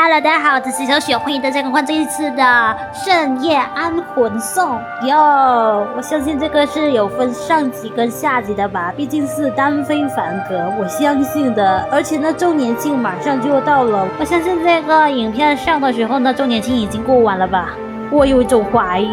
Hello， 大家好，我是小雪，欢迎大家观看这一次的圣夜安魂颂。我相信这个是有分上集跟下集的吧，毕竟是单飞凡格，我相信的。而且呢，周年庆马上就要到了，我相信这个影片上的时候呢，周年庆已经过完了吧。我有一种怀疑，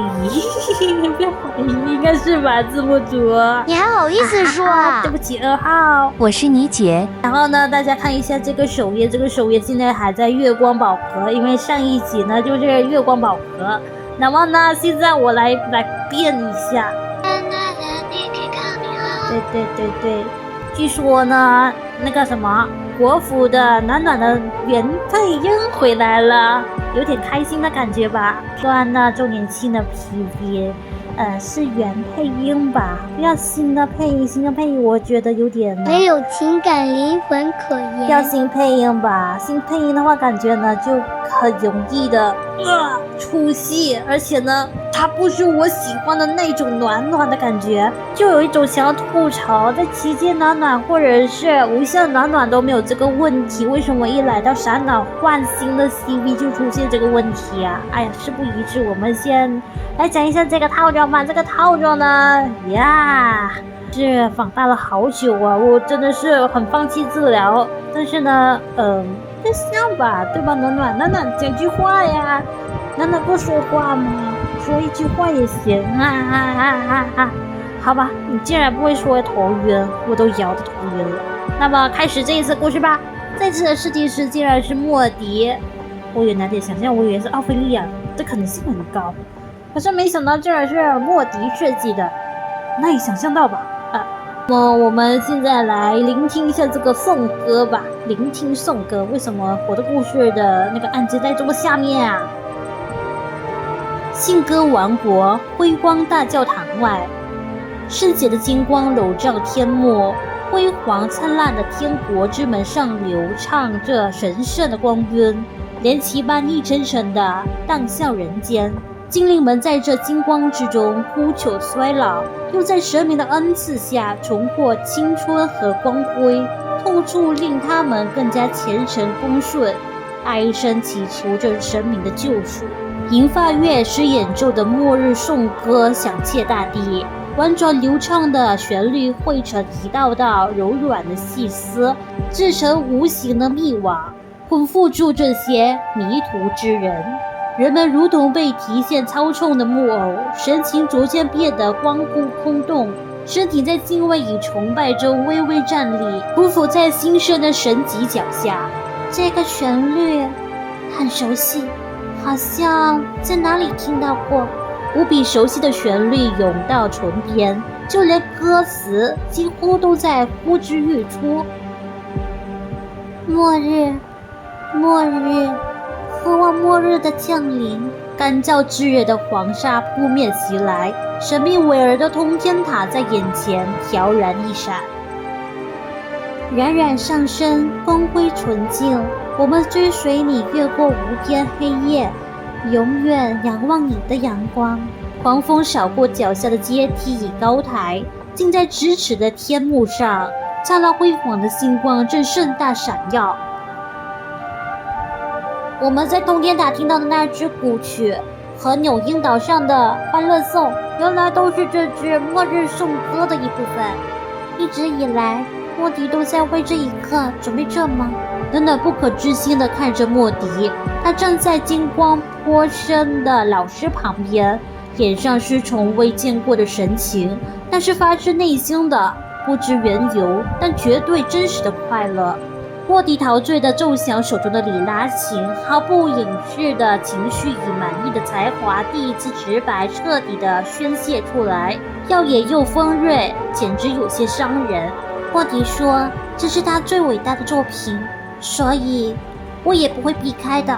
不要怀疑，应该是吧，字幕组。你还好意思说对不起，2号，我是你姐。然后呢，大家看一下这个首页，这个首页现在还在月光宝盒，因为上一集呢就是月光宝盒。然后呢，现在我来变一下。对，据说呢，那个什么国服的暖暖的原配音回来了，有点开心的感觉吧。虽然呢，周年庆的 PV，是原配音吧，不要新的配音，新的配音我觉得有点没有情感灵魂可言。要新配音吧，新配音的话感觉呢就很容易的出戏，而且呢，它不是我喜欢的那种暖暖的感觉，就有一种想要吐槽，在奇迹暖暖或者是无限暖暖都没有这个问题，为什么一来到闪暖换新的 CV 就出现这个问题啊？哎呀，事不宜迟，我们先来讲一下这个套装吧。这个套装呢，是放大了好久啊，我真的是很放弃治疗，但是呢，在想吧，对吧？暖暖讲句话呀，暖暖不说话吗？说一句话也行啊！好吧，你既然不会说头晕，我都摇的头晕了。那么开始这一次故事吧。这次的试剂师竟然是莫迪，我有难点想象，我以为是奥菲利亚，这可能性很高，可是没想到竟然是莫迪设计的，难以想象到吧？那么我们现在来聆听一下这个颂歌吧。聆听颂歌，为什么我的故事的那个案件在这么下面啊？信鸽王国辉光大教堂外，圣洁的金光笼罩天幕，辉煌灿烂的天国之门上流畅着神圣的光晕，连旗般一层层的荡向人间。精灵们在这金光之中呼求衰老，又在神明的恩赐下重获青春和光辉，痛处令他们更加虔诚恭顺，哀声祈求着神明的救赎。银发乐师演奏的末日颂歌响彻大地，婉转流畅的旋律汇成一道道柔软的细丝，制成无形的密网，捆缚住这些迷途之人。人们如同被提线操纵的木偶，神情逐渐变得光顾空洞，身体在敬畏与崇拜中微微站立，匍匐在新生的神级脚下。这个旋律很熟悉，好像在哪里听到过。无比熟悉的旋律涌到唇边，就连歌词几乎都在呼之欲出。末日，渴望末日的降临，干燥炙热的黄沙扑面袭来，神秘巍峨的通天塔在眼前飘然一闪，冉冉上升，光辉纯净。我们追随你越过无边黑夜，永远仰望你的阳光。狂风扫过脚下的阶梯与高台，近在咫尺的天幕上，灿烂辉煌的星光正盛大闪耀。我们在通天塔听到的那支古曲和纽因岛上的欢乐颂，原来都是这支末日颂歌的一部分。一直以来，莫迪都在为这一刻准备着吗？暖暖不可置信地看着莫迪，他站在金光颇深的老师旁边，脸上是从未见过的神情，那是发自内心的不知缘由但绝对真实的快乐。莫迪陶醉地奏响手中的里拉琴，毫不掩饰的情绪与满意的才华第一次直白彻底地宣泄出来，耀眼又锋锐，简直有些伤人。莫迪说这是他最伟大的作品，所以我也不会避开的。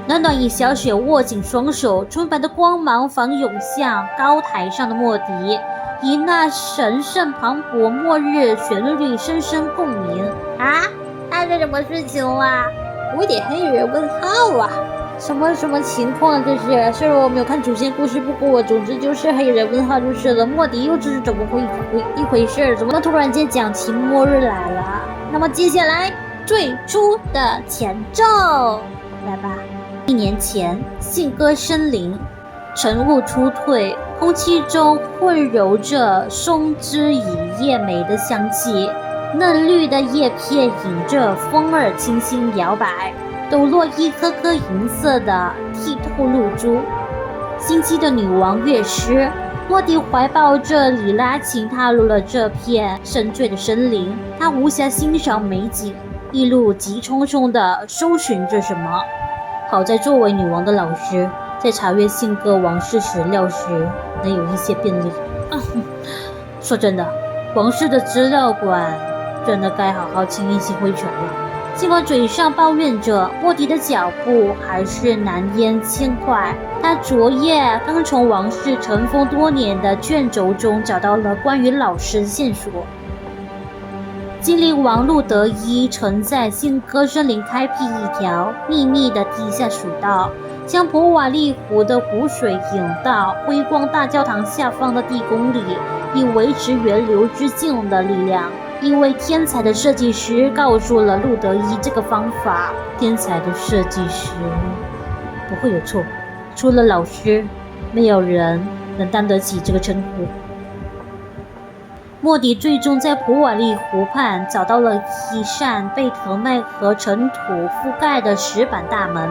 暖暖与小雪握紧双手，纯白的光芒反涌向高台上的莫迪，以那神圣磅礴末日旋律深深共鸣。发生什么事情啦？我有点黑人问号啊！什么情况这是？虽然我没有看主线故事，不过我总之就是黑人问号就是了。莫迪又这是怎么一回事？怎么突然间讲起末日来了？那么接下来最初的前奏，来吧。年前，信鸽森林，晨雾初退，空气中混揉着松枝与叶莓的香气，嫩绿的叶片引着风儿轻轻摇摆，抖落一颗颗银色的剔透露珠。心机的女王乐师，莫迪怀抱着里拉琴踏入了这片深邃的森林，他无暇欣赏美景，一路急匆匆地搜寻着什么。好在作为女王的老师，在查阅信鸽王室史料时能有一些便利。说真的，王室的资料馆真的该好好清一清灰尘了。尽管嘴上抱怨着，莫迪的脚步还是难掩轻快。他昨夜刚从王室尘封多年的卷轴中找到了关于老师的线索。精灵王路德伊曾在信鸽森林开辟一条秘密的地下水道，将普瓦利湖的湖水引到辉光大教堂下方的地宫里，以维持源流之境的力量。一位天才的设计师告诉了路德伊这个方法。天才的设计师不会有错，除了老师，没有人能担得起这个称呼。莫迪最终在普瓦利湖畔找到了一扇被藤蔓和尘土覆盖的石板大门。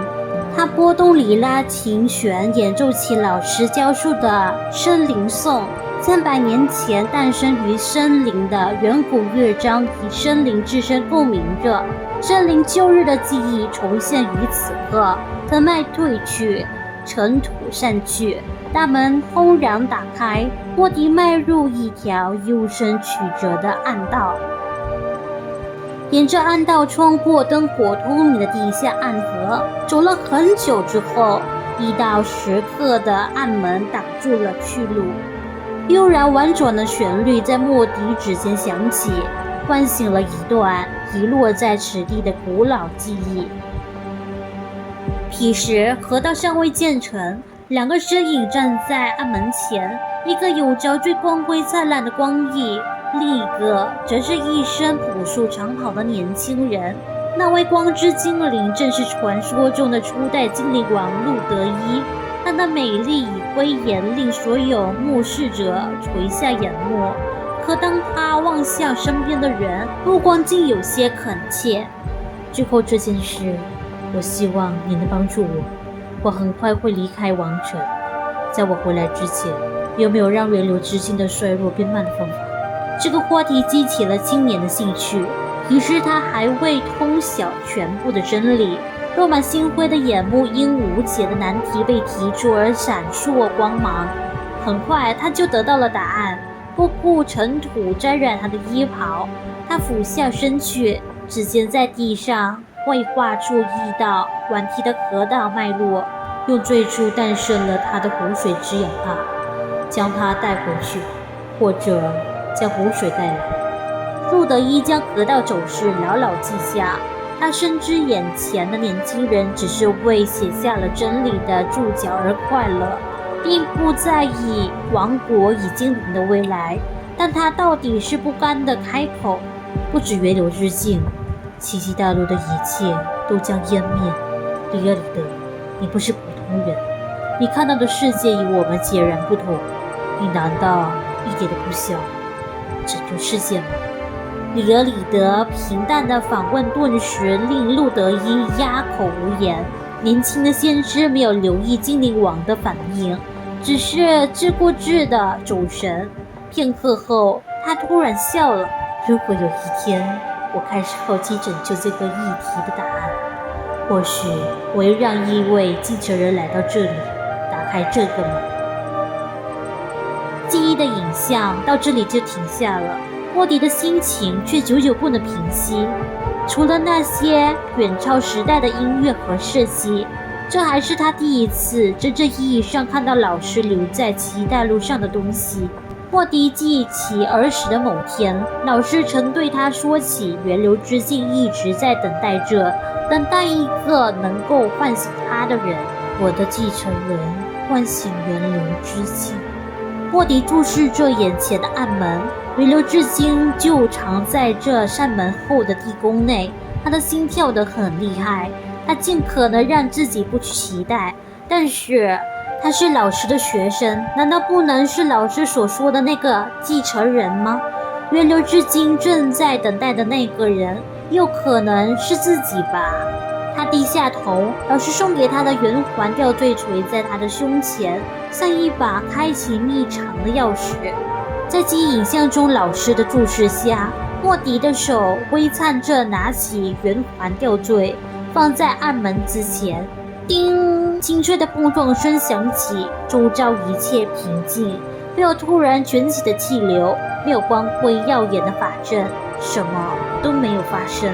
他拨动里拉琴弦，演奏起老师教授的森林颂。300年前诞生于森林的远古乐章与森林自身共鸣着，森林旧日的记忆重现于此刻。藤蔓褪去，尘土散去，大门轰然打开，莫迪迈入一条幽深曲折的暗道。沿着暗道穿过灯火通明的地下暗河，走了很久之后，一道石刻的暗门挡住了去路。悠然婉转的旋律在莫迪指尖响起，唤醒了一段遗落在此地的古老记忆。彼时河道尚未建成，两个身影站在暗门前，一个有着最光辉灿烂的光翼，另一个则是一身朴素长袍的年轻人。那位光之精灵正是传说中的初代精灵王路德伊，她的美丽与威严令所有目视者垂下眼目，可当她望向身边的人，目光竟有些恳切。最后这件事，我希望你能帮助我，我很快会离开王城。在我回来之前，有没有让源流之境的衰弱变慢的方法？这个话题激起了青年的兴趣，于是他还未通晓全部的真理，落满星辉的眼目因无解的难题被提出而闪烁光芒。很快他就得到了答案，不顾尘土沾染他的衣袍，他俯下身去，指尖在地上绘画出一道缓梯的河道脉络，用最初诞生了他的湖水滋养他，将他带回去，或者将湖水带来。路德伊将河道走势牢牢记下，他深知眼前的年轻人只是为写下了真理的注脚而快乐，并不在意王国与精灵的未来。但他到底是不甘地开口，不止源流之境，奇迹大陆的一切都将湮灭。里尔里德，你不是普通人，你看到的世界与我们截然不同，你难道一点都不想拯救世界吗？里尔里德平淡的反问顿时令路德伊哑口无言。年轻的先知没有留意精灵王的反应，只是自顾自的走神。片刻后，他突然笑了。如果有一天我开始好奇拯救这个议题的答案，或许我会让一位继承人来到这里，打开这个门。记忆的影像到这里就停下了，莫迪的心情却久久不能平息。除了那些远超时代的音乐和设计，这还是他第一次真正意义上看到老师留在奇异大陆上的东西。莫迪记忆起儿时的某天，老师曾对他说起源流之境一直在等待着，等待一个能够唤醒他的人。我的继承人，唤醒源流之境。莫迪注视着眼前的暗门，源流之境就藏在这扇门后的地宫内。他的心跳得很厉害，他尽可能让自己不去期待，但是他是老师的学生，难道不能是老师所说的那个继承人吗？源流至今正在等待的那个人，又可能是自己吧。他低下头，老师送给他的圆环吊坠垂在他的胸前，像一把开启秘藏的钥匙。在记忆影像中老师的注视下，莫迪的手微颤着拿起圆环吊坠，放在暗门之前。叮，清脆的碰撞声响起，周遭一切平静，没有突然卷起的气流，没有光辉耀眼的法阵，什么都没有发生。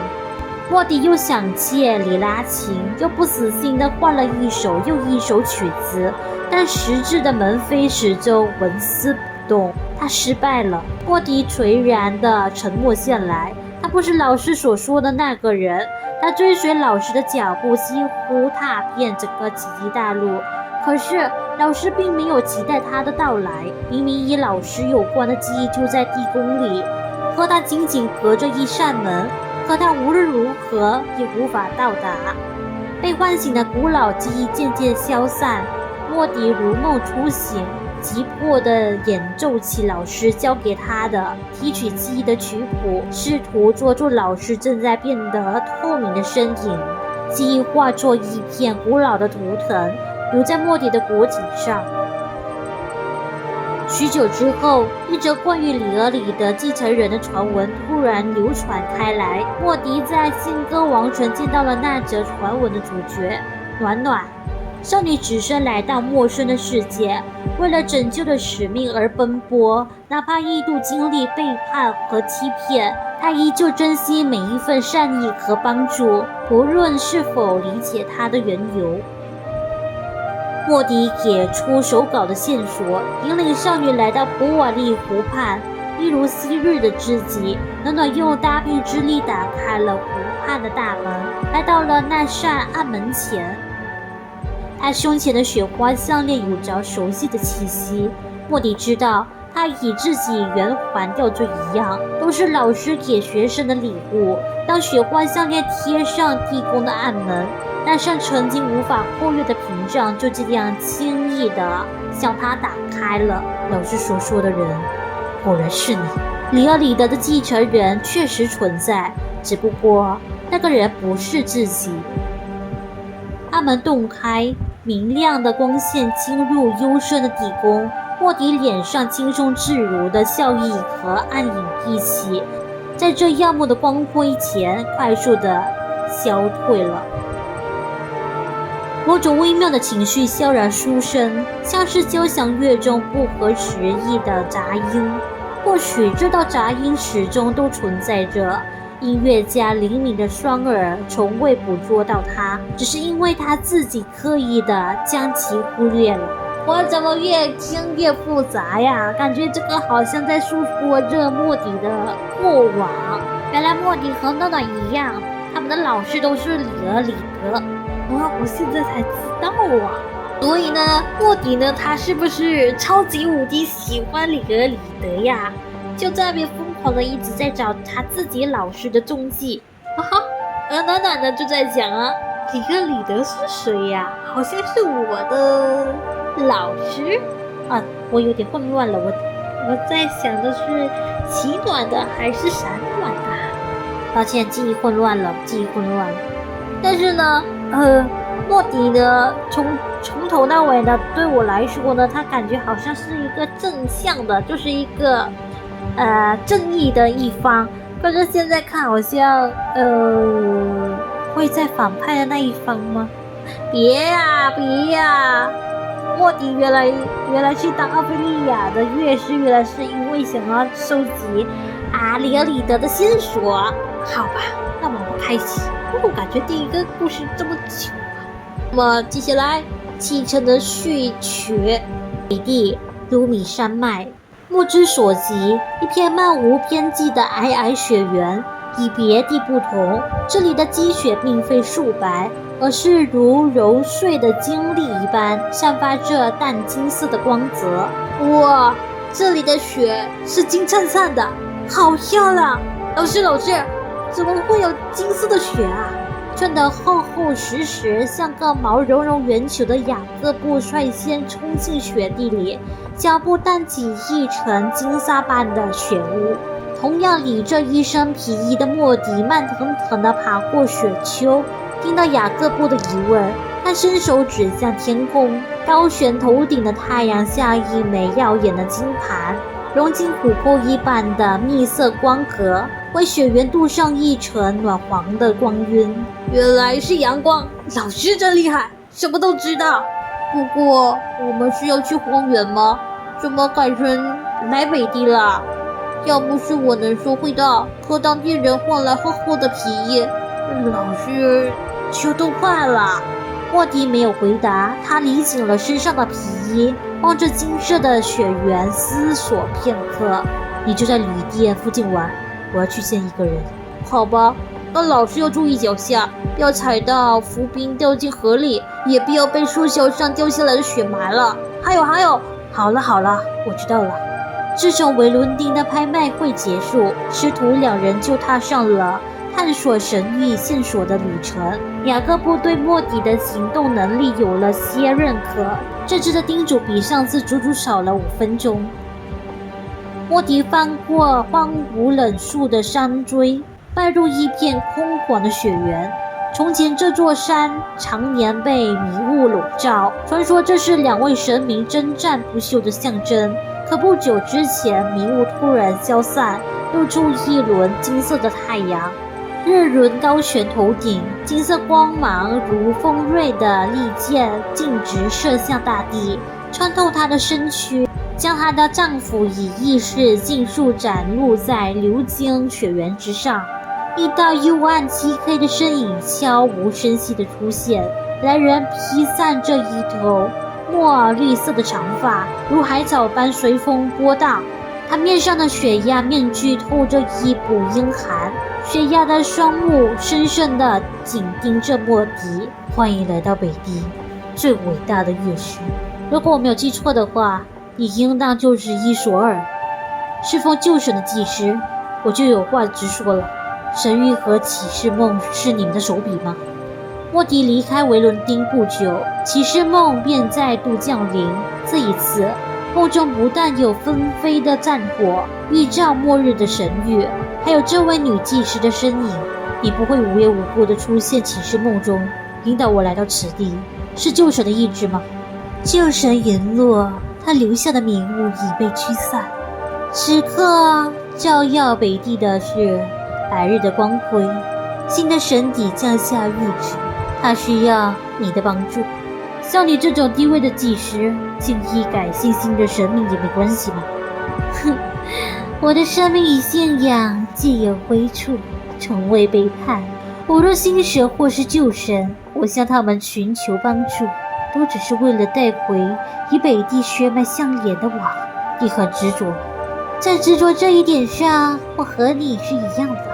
莫迪又想借里拉琴，又不死心地换了一首又一首曲子，但实质的门扉始终纹丝不动。他失败了。莫迪垂然地沉默下来。他不是老师所说的那个人。他追随老师的脚步，几乎踏遍整个奇迹大陆。可是老师并没有期待他的到来。明明与老师有关的记忆就在地宫里，和他仅仅隔着一扇门，可他无论如何也无法到达。被唤醒的古老记忆渐渐消散，莫迪如梦初醒，急迫地演奏起老师教给他的提取记忆的曲谱，试图捉住老师正在变得透明的身影。记忆化作一片古老的图腾，留在莫迪的骨体上。许久之后，一则关于里尔里的继承人的传闻突然流传开来。莫迪在信鸽王城见到了那则传闻的主角暖暖。少女只身来到陌生的世界，为了拯救的使命而奔波，哪怕一度经历背叛和欺骗，她依旧珍惜每一份善意和帮助，不论是否理解它的缘由。莫迪给出手稿的线索，引领少女来到普瓦利湖畔。一如昔日的知己，暖暖用大臂之力打开了湖畔的大门，来到了那扇暗门前。他胸前的雪花项链有着熟悉的气息，莫迪知道它与自己圆环吊坠一样，都是老师给学生的礼物。当雪花项链贴上地宫的暗门，那扇曾经无法跨越的屏障就这样轻易地向他打开了。老师所说的人，果然是你。里尔里德的继承人确实存在，只不过那个人不是自己。暗门洞开，明亮的光线侵入幽深的地宫，莫迪脸上轻松自如的笑意和暗影一起，在这耀目的光辉前快速的消退了。某种微妙的情绪悄然书生，像是交响乐中不合时宜的杂音。或许这道杂音始终都存在着，音乐家灵敏的双耳从未捕捉到它，只是因为他自己刻意的将其忽略了。我怎么越听越复杂呀？感觉这个好像在诉说着莫迪的过往。原来莫迪和暖暖一样，他们的老师都是里尔里德。我现在才知道啊。所以呢，莫迪呢，他是不是超级无敌喜欢里尔里德呀？就在那边疯狂的一直在找他自己老师的踪迹。而暖暖呢就在讲啊，里尔里德是谁呀？好像是我的老师啊，我有点混乱了。我在想的是喜暖的还是闪暖的？抱歉，记忆混乱了。但是呢，莫迪呢，从头到尾呢，对我来说呢，他感觉好像是一个正向的，就是一个正义的一方。可是现在看好像会在反派的那一方吗？别呀！莫迪原来去当奥菲利亚的乐师，原来是因为想要收集里尔里德的线索。好吧，那么我开启。我感觉第一个故事这么久。那么接下来启程的序曲，北地优米山脉，目之所及，一片漫无边际的皑雪原。与别地不同，这里的积雪并非素白，而是如揉碎的晶粒一般，散发着淡金色的光泽。哇，这里的雪是金灿灿的，好漂亮！老师，怎么会有金色的雪啊？穿得厚厚实实，像个毛茸茸圆球的雅各布率先冲进雪地里，脚步淡起一层金沙般的雪雾。同样理着一身皮衣的莫迪慢腾腾地爬过雪丘，听到雅各布的疑问，他伸手指向天空，高悬头顶的太阳下一枚耀眼的金盘，融进琥珀一般的蜜色光河，为雪原镀上一层暖黄的光晕。原来是阳光，老师真厉害，什么都知道。不过我们是要去荒原吗？怎么改成来北地了？要不是我能说会道，和当地人换来厚厚的皮衣，老师就都坏了。莫迪没有回答，他理紧了身上的皮衣，望着金色的雪原思索片刻。你就在旅店附近玩，我要去见一个人。好吧，那老师要注意脚下，不要踩到浮冰掉进河里，也不要被树梢上掉下来的雪埋了。还有，好了，我知道了。自从维伦丁的拍卖会结束，师徒两人就踏上了探索神域线索的旅程。雅各布对莫迪的行动能力有了些认可，这次的叮嘱比上次足足少了5分钟。莫迪翻过荒芜冷肃的山椎，迈入一片空广的雪原。从前这座山常年被迷雾笼罩，传说这是2位神明征战不休的象征。可不久之前，迷雾突然消散，露出一轮金色的太阳，日轮高悬头顶，金色光芒如锋锐的利剑，径直射向大地，穿透她的身躯，将她的丈夫以意识尽数展露在流金雪原之上。一道幽暗漆黑的身影悄无声息地出现，来人披散着一头墨绿色的长发，如海草般随风波荡。他面上的雪鸦面具透着一股阴寒，雪鸦的双目深深地紧盯着莫迪。欢迎来到北地，最伟大的乐师。如果我没有记错的话，你应当就是伊索尔，侍奉旧神的祭司。我就有话直说了，神谕和启示梦是你们的手笔吗？莫迪离开维伦丁不久，启示梦便再度降临。这一次，梦中不但有纷飞的战火、预兆末日的神谕，还有这位女祭司的身影。你不会无缘无故地出现启示梦中，引导我来到此地，是旧神的意志吗？旧神陨落，他留下的迷雾已被驱散。此刻照耀北地的是白日的光辉，新的神邸降下谕旨，他需要你的帮助。像你这种低位的祭司，轻易改信新的神明也没关系吗？哼，我的生命与信仰既有归处，从未背叛。无论新神或是旧神，我向他们寻求帮助，都只是为了带回与北地血脉相连的网。你很执着，在执着这一点上，我和你是一样的。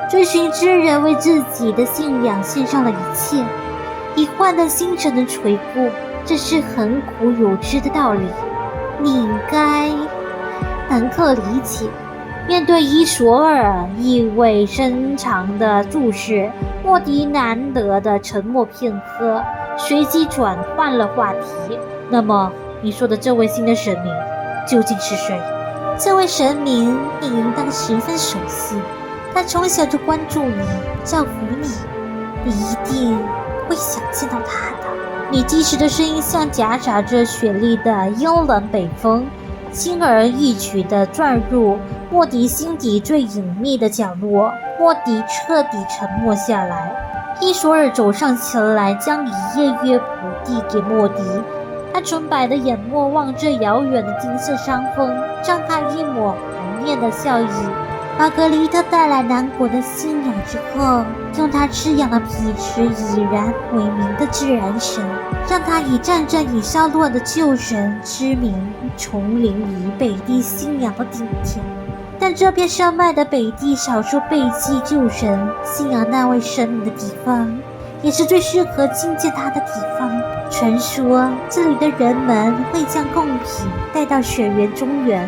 追寻之人为自己的信仰献上了一切，以换得星辰的垂顾，这是很苦有之的道理，你应该能够理解。面对伊索尔意味深长的注视，莫迪难得的沉默片刻，随即转换了话题。那么你说的这位新的神明究竟是谁？这位神明你应当十分熟悉，他从小就关注你，照顾你，你一定会想见到他的。女祭司的声音像夹杂着雪莉的阴冷北风，轻而易举地钻入莫迪心底最隐秘的角落。莫迪彻底沉默下来。伊索尔走上前来，将一页乐谱递给莫迪。他纯白的眼眸望着遥远的金色山峰，张开一抹怀念的笑意。玛格丽特带来南国的信仰之后，用他吃养的皮质已然毁名的自然神，让他以战争已消落的旧神之名重临于北地信仰的顶点。但这片山脉的北地少数背弃旧神信仰那位神明的地方，也是最适合觐见他的地方。传说这里的人们会将贡品带到雪原中原，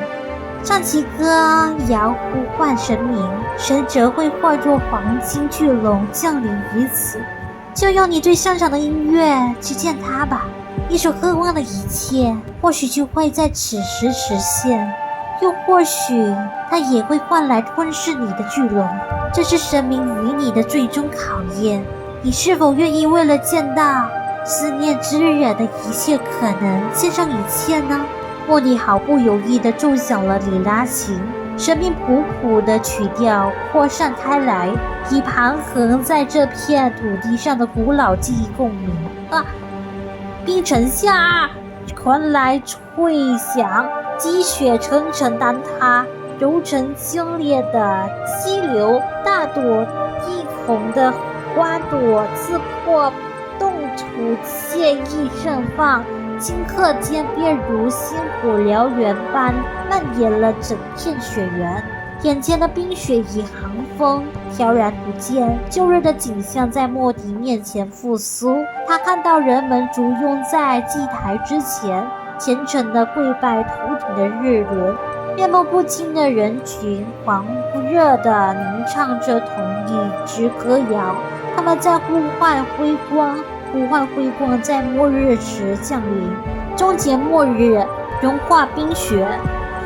唱起歌谣呼唤神明，神则会化作黄金巨龙降临于此。就用你最擅长的音乐去见他吧，你所渴望的一切或许就会在此时实现，又或许他也会换来吞噬你的巨龙。这是神明与你的最终考验，你是否愿意为了见到思念之人的一切可能献上一切呢？莫迪毫不犹豫地奏响了里拉琴，神明谱谱的曲调扩散开来，以盘横在这片土地上的古老记忆共鸣。冰城下传来脆响，积雪层层坍塌，揉成激烈的溪流，大朵异红的花朵刺破冻土，惬意盛放，顷刻间便如星火燎原般蔓延了整片雪原。眼前的冰雪与寒风飘然不见，旧日的景象在莫迪面前复苏。他看到人们簇拥在祭台之前，虔诚地跪拜头顶的日轮，面目不清的人群狂热地吟唱着同一支歌谣，他们在呼唤辉光在末日时降临，终结末日，融化冰雪，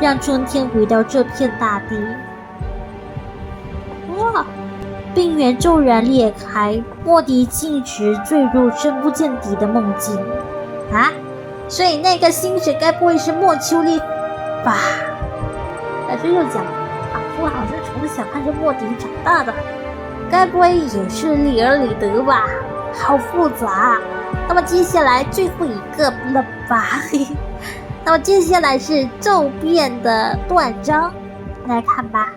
让春天回到这片大地。哇！冰原骤然裂开，莫迪径直坠入深不见底的梦境。所以那个星矢该不会是莫秋丽吧？老师又讲，仿佛好像从小看着莫迪长大的，该不会也是里尔里德吧？好复杂。那么接下来最后一个了吧？那么接下来是骤变的断章，来看吧。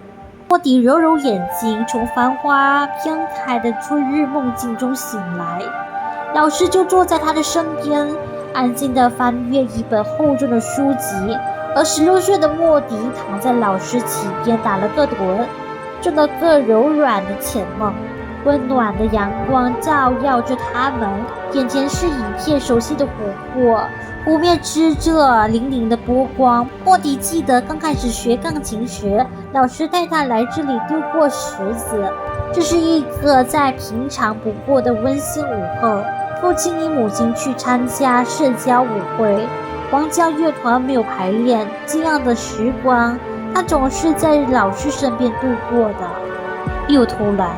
莫迪揉揉眼睛，从繁花飘开的春日梦境中醒来，老师就坐在他的身边，安静地翻阅一本厚重的书籍，而16岁的莫迪躺在老师膝边打了个盹，做了个柔软的浅梦。温暖的阳光照耀着他们，眼前是一片熟悉的湖泊，湖面织着粼粼的波光。莫迪记得刚开始学钢琴时，老师带他来这里丢过石子。这是一个再平常不过的温馨午后，父亲与母亲去参加社交舞会，皇家乐团没有排练，这样的时光他总是在老师身边度过的。又偷懒，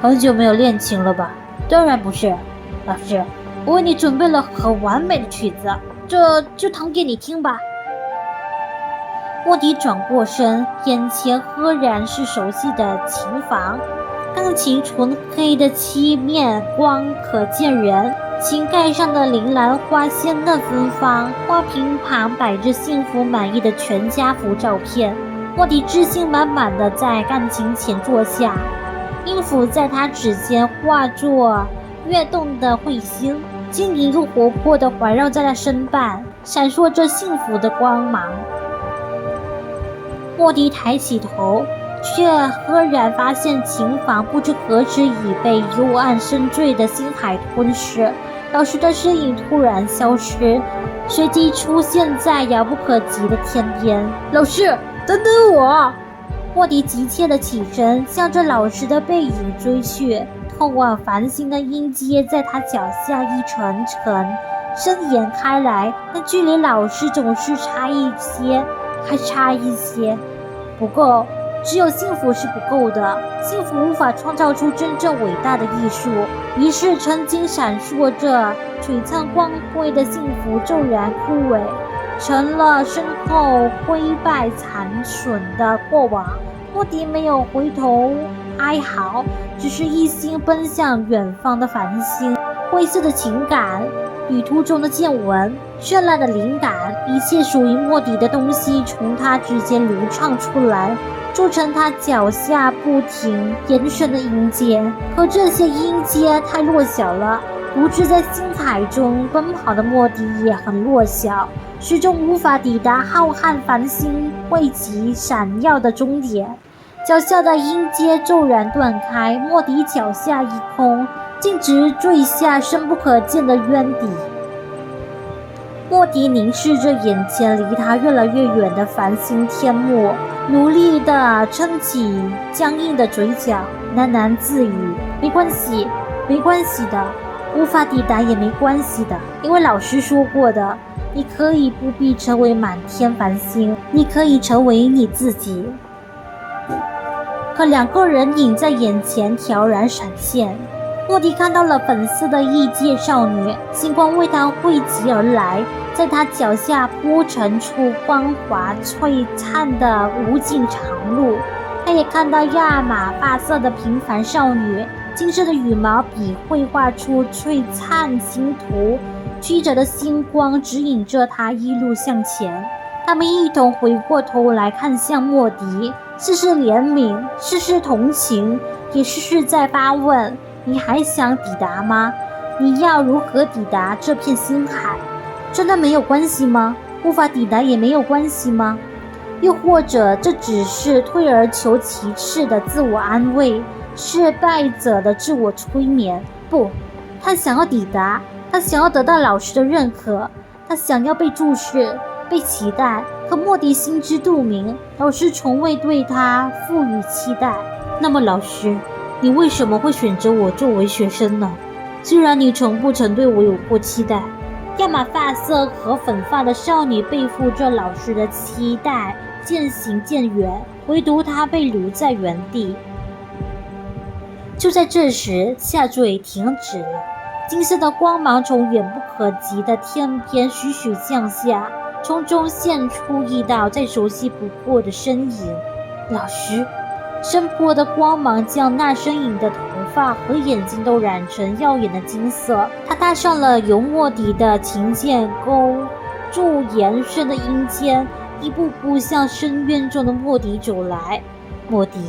很久没有练琴了吧？当然不是，老师，我为你准备了很完美的曲子，这就弹给你听吧。莫迪转过身，眼前赫然是熟悉的琴房，钢琴纯黑的漆面光可见人，琴盖上的铃兰花鲜嫩芬芳，花瓶旁摆着幸福满意的全家福照片。莫迪自信满满的在钢琴前坐下，音符在他指尖化作跃动的彗星，晶莹又活泼地环绕在他身畔，闪烁着幸福的光芒。莫迪抬起头，却赫然发现琴房不知何时已被幽暗深邃的星海吞噬。老师的身影突然消失，随即出现在遥不可及的天边。老师，等等我！莫迪急切地起身，向着老师的背影追去。通往繁星的音阶在他脚下一层层伸延开来，但距离老师总是差一些，还差一些。不够，只有幸福是不够的，幸福无法创造出真正伟大的艺术。于是曾经闪烁着璀璨光辉的幸福骤然枯萎，成了身后灰败残损的过往。莫迪没有回头哀嚎，只是一心奔向远方的繁星。灰色的情感，旅途中的见闻，绚烂的灵感，一切属于莫迪的东西从他之间流畅出来，铸成他脚下不停延伸的音阶。可这些音阶太弱小了，独自在星海中奔跑的莫迪也很弱小，始终无法抵达浩瀚繁星汇集闪耀的终点。脚下的音阶骤然断开，莫迪脚下一空，径直坠下深不可见的渊底。莫迪凝视着眼前离他越来越远的繁星天幕，努力地撑起僵硬的嘴角，喃喃自语：没关系，没关系的，无法抵达也没关系的，因为老师说过的，你可以不必成为满天繁星，你可以成为你自己。可两个人影在眼前悄然闪现，莫迪看到了粉色的异界少女，星光为他汇集而来，在他脚下铺陈出光滑璀璨的无尽长路。他也看到亚麻发色的平凡少女，金色的羽毛笔绘画出璀璨星图，曲折的星光指引着他一路向前。他们一同回过头来看向莫迪，事事怜悯，事事同情，也事事在发问：你还想抵达吗？你要如何抵达这片星海？真的没有关系吗？无法抵达也没有关系吗？又或者这只是退而求其次的自我安慰，失败者的自我催眠？不，他想要抵达，他想要得到老师的认可，他想要被注视，被期待。可莫迪心知肚明，老师从未对他赋予期待。那么老师，你为什么会选择我作为学生呢？虽然你从不曾对我有过期待。亚麻发色和粉发的少女背负着老师的期待，渐行渐远，唯独她被留在原地。就在这时，下坠停止了，金色的光芒从远不可及的天边徐徐向下，从中现出一道再熟悉不过的身影。老师，深波的光芒将那身影的头发和眼睛都染成耀眼的金色。他踏上了由莫迪的琴键勾住延伸的音阶，一步步向深渊中的莫迪走来。莫迪，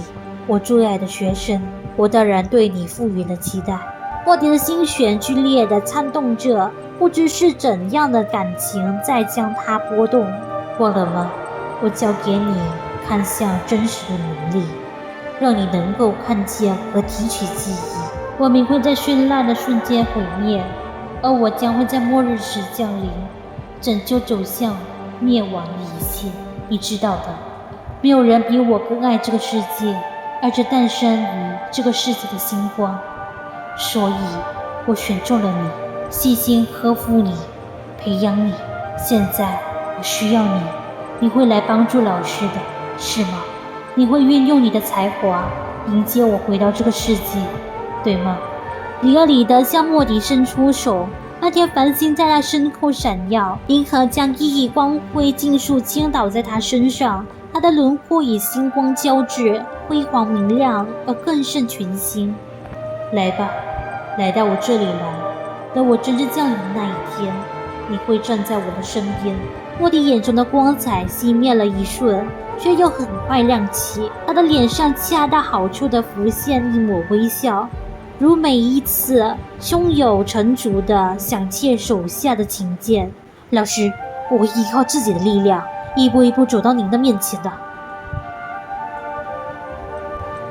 我最爱的学生，我当然对你赋予了期待。莫迪的心弦剧烈地颤动着，不知是怎样的感情在将它波动。忘了吗？我教给你看向真实的能力，让你能够看见和提取记忆。文明会在绚烂的瞬间毁灭，而我将会在末日时降临，拯救走向灭亡的一切。你知道的，没有人比我更爱这个世界，爱着诞生于这个世界的星光。所以我选中了你，细心呵护你，培养你。现在我需要你，你会来帮助老师的，是吗？你会运用你的才华迎接我回到这个世界，对吗？里尔里的向莫迪伸出手，那天繁星在他身后闪耀，银河将熠熠光辉尽数倾倒在他身上，他的轮廓以星光交织，辉煌明亮而更胜群星。来吧，来到我这里来，等我真正降临那一天，你会站在我的身边。莫迪眼中的光彩熄灭了一瞬，却又很快亮起，他的脸上恰到好处地浮现一抹微笑，如每一次胸有成竹地想切手下的琴键。老师，我会依靠自己的力量，一步一步走到您的面前的。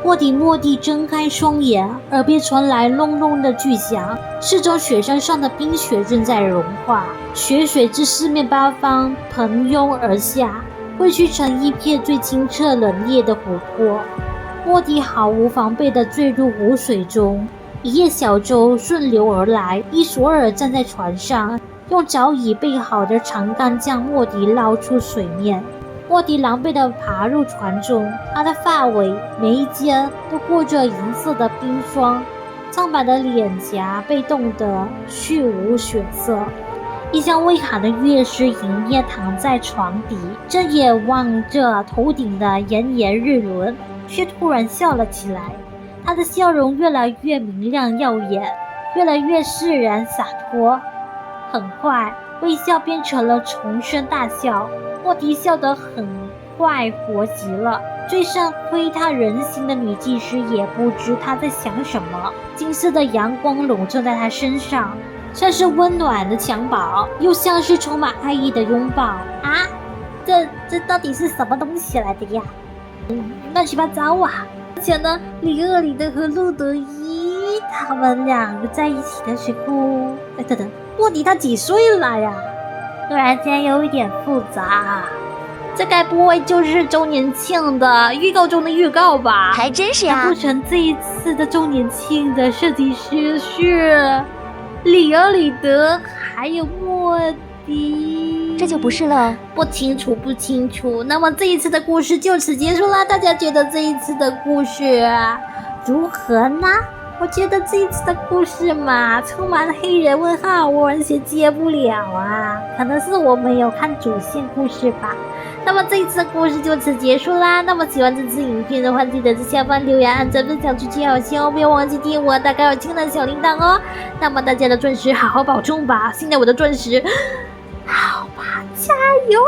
莫迪睁开双眼，耳边传来隆隆的巨响，四周雪山上的冰雪正在融化，雪水自四面八方喷涌而下，汇聚成一片最清澈冷冽的湖泊。莫迪毫无防备地坠入湖水中，一叶小舟顺流而来，伊索尔站在船上，用早已备好的长杆将莫迪捞出水面。莫迪狼狈地爬入船中，他的发尾、眉间都裹着银色的冰霜，苍白的脸颊被冻得去无血色。一向微寒的乐师迎面躺在床底，睁眼望着头顶的炎炎日轮，却突然笑了起来。他的笑容越来越明亮耀眼，越来越释然洒脱。很快，微笑变成了重声大笑。莫迪笑得很快活极了，最善窥他人心的女技师也不知他在想什么。金色的阳光笼罩在他身上，像是温暖的襁褓，又像是充满爱意的拥抱。啊，这到底是什么东西来的呀？乱七八糟啊！而且呢，里厄里德和路德伊他们两个在一起的时候，等等，莫迪他几岁了呀？突然间有一点复杂。这该不会就是周年庆的预告中的预告吧？还真是啊难不成这一次的周年庆的设计师是里尔里德还有莫迪？这就不是了。不清楚。那么这一次的故事就此结束啦。大家觉得这一次的故事如何呢？我觉得这一次的故事嘛，充满了黑人问号，我完全接不了啊。可能是我没有看主线故事吧。那么这一次的故事就此结束啦。那么喜欢这次影片的话，记得在下方留言、按赞、分享、出去好心哦！不要忘记订我打开我青蓝小铃铛哦。那么大家的钻石好好保重吧。现在我的钻石，好吧，加油！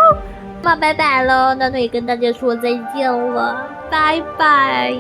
那么拜拜喽，暖暖也跟大家说再见了，拜拜。